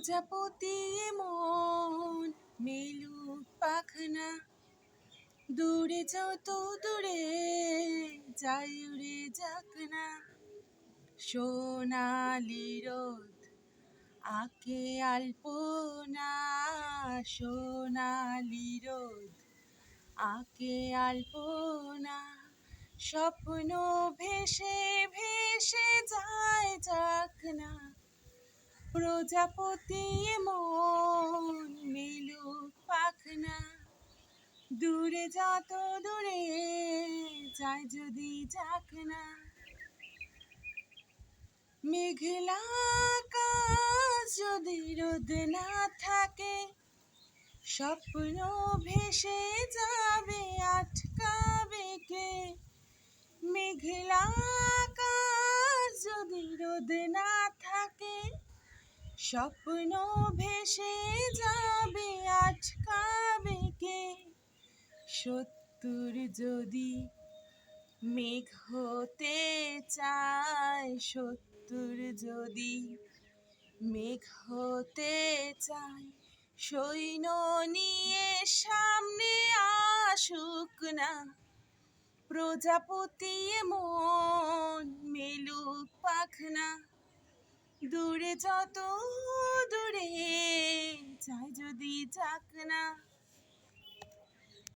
প্রজাপতি মন মেলুক পাখনা, দূরে যত দূরে যাই উড়ে যাক না। সোনালি রোদ আঁকে আলপনা, সোনালি রোদ আঁকে আলপনা। স্বপ্ন ভেসে ভেসে যায় যাক না। প্রজাপতি মন মেলুক পাখনা, দূরে যত দূরে যায় যদি যাক না। মেঘলা আকাশ যদি রোদ না থাকে, স্বপ্ন ভেসে যাবে আটকাবে কে? মেঘলা আকাশ যদি রোদ না থাকে, স্বপ্ন ভেসে যাবে আটকাবে কে? শত্রুর যদি মেঘ হতে চায়, শত্রুর যদি মেঘ হতে চায়, সৈন্য নিয়ে সামনে আসুক না। প্রজাপতি মন মেলুক পাখনা, দূরে যত দূরে যায় যদি যাক না।